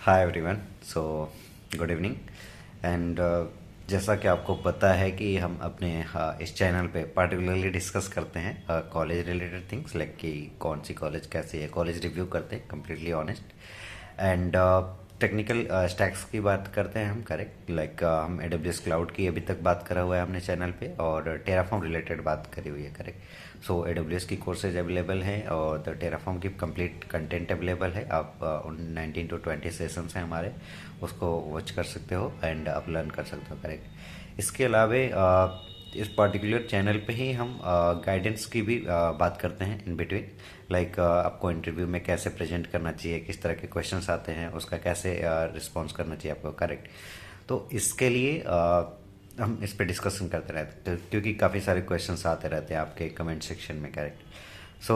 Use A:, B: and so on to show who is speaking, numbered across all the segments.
A: Hi everyone. So good evening. And जैसा कि आपको पता है कि हम अपने इस चैनल पे पार्टिकुलरली डिस्कस करते हैं कॉलेज रिलेटेड थिंग्स, लाइक कि कौन सी कॉलेज कैसी है, कॉलेज रिव्यू करते हैं completely honest. And technical stacks की बात करते हैं हम, करेक्ट। लाइक हम AWS क्लाउड की अभी तक बात करा हुआ है हमने चैनल पे, और टेराफॉर्म रिलेटेड बात करी हुई है, करेक्ट। सो AWS की कोर्सेज अवेलेबल हैं और द टेराफॉर्म की कंप्लीट कंटेंट अवेलेबल है। आप उन 19 to 20 सेशंस हैं हमारे, उसको वॉच कर सकते हो एंड आप लर्न कर सकते हो, करेक्ट। इसके अलावे इस पर्टिकुलर चैनल पे ही हम गाइडेंस की भी बात करते हैं इन बिटवीन। लाइक आपको इंटरव्यू में कैसे प्रेजेंट करना चाहिए, किस तरह के क्वेश्चंस आते हैं, उसका कैसे रिस्पॉन्स करना चाहिए आपको, करेक्ट। तो इसके लिए हम इस पे डिस्कशन करते रहते हैं, क्योंकि काफ़ी सारे क्वेश्चंस आते रहते हैं आपके कमेंट सेक्शन में, करेक्ट। सो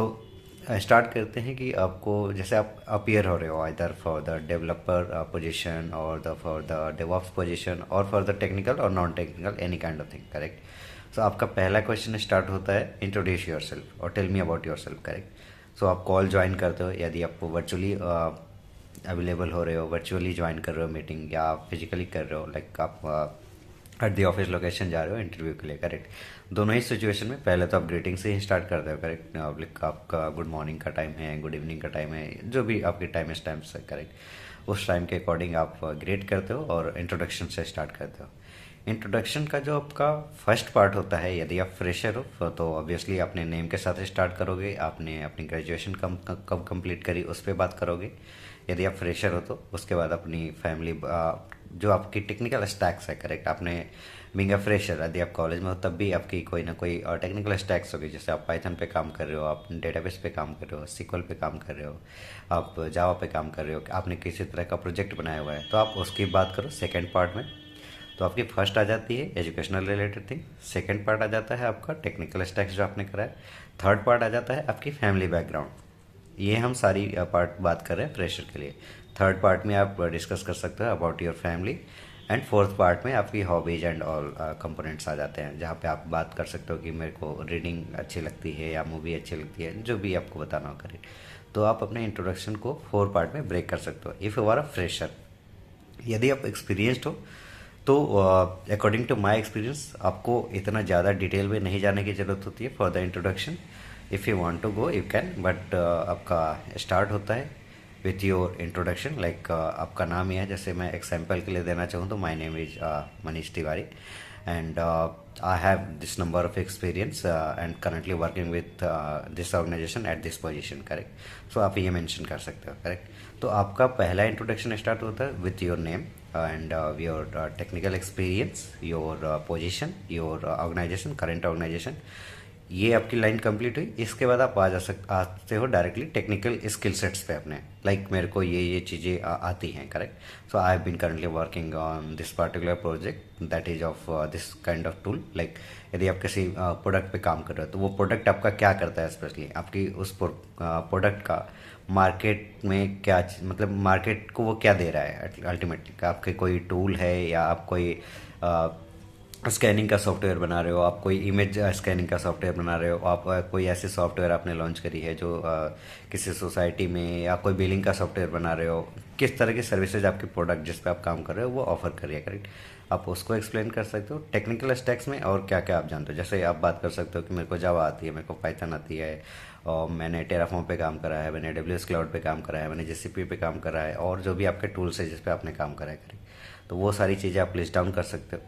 A: स्टार्ट करते हैं कि आपको जैसे आप अपीयर हो रहे हो either for the developer position और the for the DevOps position और फॉर द टेक्निकल और non technical any kind of thing, correct. So आपका पहला क्वेश्चन स्टार्ट होता है इंट्रोड्यूस योर सेल्फ और tell me about yourself, correct. So आप call join करते हो, यदि आप वर्चुअली अवेलेबल हो रहे हो, वर्चुअली ज्वाइन कर रहे हो मीटिंग, या आप फिजिकली कर रहे हो, लाइक आप एट द ऑफिस लोकेशन जा रहे हो इंटरव्यू के लिए, करेक्ट। दोनों ही सिचुएशन में पहले तो आप ग्रीटिंग से ही स्टार्ट करते हो, करेक्ट। लाइक आपका गुड मॉर्निंग का टाइम है, गुड इवनिंग का टाइम है, जो भी आपकी टाइम है, करेक्ट। उस टाइम के अकॉर्डिंग आप ग्रेट करते हो और इंट्रोडक्शन से स्टार्ट करते हो। इंट्रोडक्शन का जो आपका फर्स्ट पार्ट होता है, यदि आप फ्रेशर हो तो ऑब्वियसली अपने नेम के साथ स्टार्ट करोगे, आपने अपनी ग्रेजुएशन कब कंप्लीट करी उस पर बात करोगे। यदि आप फ्रेशर हो तो उसके बाद अपनी फैमिली, जो आपकी टेक्निकल स्टैक्स है, करेक्ट। आपने बीइंग अ फ्रेशर, यदि आप कॉलेज में हो तब भी आपकी कोई ना कोई टेक्निकल स्टैक्स होगी, जैसे आप पाइथन पे काम कर रहे हो, आप डेटाबेस पे काम कर रहे हो, SQL पे काम कर रहे हो, आप जावा पे काम कर रहे हो, आपने किसी तरह का प्रोजेक्ट बनाया हुआ है, तो आप उसकी बात करो सेकेंड पार्ट में। तो आपकी फर्स्ट आ जाती है educational related thing, second part आ जाता है आपका टेक्निकल स्टैक्स जो आपने करा है, थर्ड पार्ट आ जाता है आपकी फैमिली बैकग्राउंड। ये हम सारी पार्ट बात कर रहे हैं फ्रेशर के लिए। थर्ड पार्ट में आप डिस्कस कर सकते हो about your family, and fourth part में आपकी हॉबीज एंड ऑल कंपोनेंट्स आ जाते हैं, जहाँ पे आप बात कर सकते हो कि मेरे को रीडिंग अच्छी लगती है या मूवी अच्छी लगती है, जो भी आपको बताना हो, करें। तो आप अपने इंट्रोडक्शन को 4 पार्ट में ब्रेक कर सकते हो if you are a fresher. यदि आप एक्सपीरियंस्ड हो तो अकॉर्डिंग टू माई एक्सपीरियंस आपको इतना ज़्यादा डिटेल में नहीं जाने की ज़रूरत होती है for the introduction. If you want to go you can, but आपका स्टार्ट होता है विथ योर इंट्रोडक्शन। लाइक आपका नाम ही है, जैसे मैं एग्जाम्पल के लिए देना चाहूँ तो my name is Manish Tiwari, and I have this number of experience and currently working with this organisation at this position, correct. So आप ये मेंशन कर सकते हो, करेक्ट। तो आपका पहला इंट्रोडक्शन स्टार्ट होता है with your name and your technical experience, your position, your organization, current organization। ये आपकी लाइन कंप्लीट हुई। इसके बाद आप आते हो डायरेक्टली टेक्निकल स्किल सेट्स पे अपने, लाइक मेरे को ये चीज़ें आती हैं, correct. So I have been currently working on this particular project that is of this kind of tool. Like यदि आप किसी प्रोडक्ट पे काम कर रहे हो तो वो प्रोडक्ट आपका क्या करता है, स्पेशली आपकी उस प्रोडक्ट का मार्केट में क्या, मतलब मार्केट को वो क्या दे रहा है अल्टीमेटली। आपके कोई टूल है, या आप कोई स्कैनिंग का सॉफ्टवेयर बना रहे हो, आप कोई इमेज स्कैनिंग का सॉफ्टवेयर बना रहे हो, आप कोई ऐसे सॉफ्टवेयर आपने लॉन्च करी है जो किसी सोसाइटी में, या कोई बिलिंग का सॉफ्टवेयर बना रहे हो, किस तरह की सर्विसेज आपके प्रोडक्ट जिस पे आप काम कर रहे हो वो ऑफर करिए, करेक्ट। आप उसको एक्सप्लेन कर सकते हो टेक्निकल स्टैक्स में, और क्या क्या आप जानते हो। जैसे आप बात कर सकते हो कि मेरे को जावा आती है, मेरे को पाइथन आती है, और मैंने टेराफॉर्म पे काम करा है, मैंने AWS क्लाउड पे काम करा है, मैंने GCP पे काम करा है, और जो भी आपके टूल्स है जिस पे आपने काम करा है, करेक्ट। तो वो सारी चीज़ें आप लिस्ट डाउन कर सकते हो।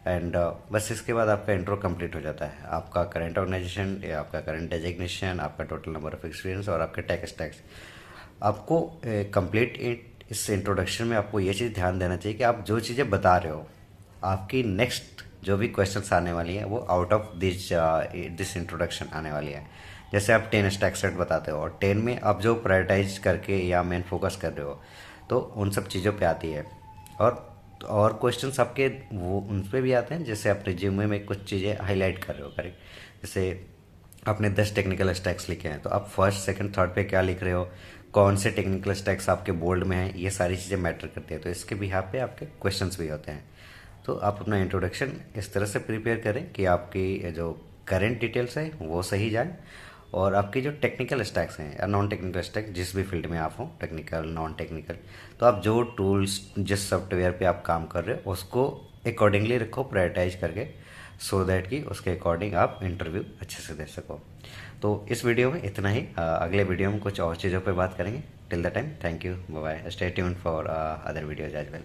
A: एंड बस इसके बाद आपका इंट्रो कंप्लीट हो जाता है। आपका करंट ऑर्गेनाइजेशन, या आपका करंट डेजिग्नेशन, आपका टोटल नंबर ऑफ एक्सपीरियंस, और आपके टेक स्टैक्स। आपको कंप्लीट इस इंट्रोडक्शन में आपको ये चीज़ ध्यान देना चाहिए कि आप जो चीज़ें बता रहे हो, आपकी नेक्स्ट जो भी क्वेश्चंस आने वाली हैं वो आउट ऑफ दिस इंट्रोडक्शन आने वाली है। जैसे आप 10 स्टैक सेट बताते हो, और 10 में आप जो प्रायोरिटाइज करके या मेन फोकस कर रहे हो, तो उन सब चीज़ों पे आती है। और क्वेश्चंस आपके वो उन पे भी आते हैं, जैसे आप रिज्यूमे में कुछ चीज़ें हाईलाइट कर रहे हो, करेक्ट। जैसे आपने 10 टेक्निकल स्टैक्स लिखे हैं, तो आप फर्स्ट सेकंड थर्ड पे क्या लिख रहे हो, कौन से टेक्निकल स्टैक्स आपके बोल्ड में हैं, ये सारी चीज़ें मैटर करती है। तो इसके बिहाफ पे आपके क्वेश्चंस भी होते हैं। तो आप अपना इंट्रोडक्शन इस तरह से प्रिपेयर करें कि आपकी जो करेंट डिटेल्स है वो सही जाए, और आपकी जो टेक्निकल स्टैक्स हैं या नॉन टेक्निकल स्टैक, जिस भी फील्ड में आप हो, टेक्निकल नॉन टेक्निकल, तो आप जो टूल्स जिस सॉफ्टवेयर पे आप काम कर रहे हो उसको अकॉर्डिंगली रखो, प्रायोरिटाइज करके, सो दैट कि उसके अकॉर्डिंग आप इंटरव्यू अच्छे से दे सको। तो इस वीडियो में इतना ही। अगले वीडियो में कुछ और चीज़ों पे बात करेंगे। Till the time, thank you, bye bye, stay tuned for other videos as well.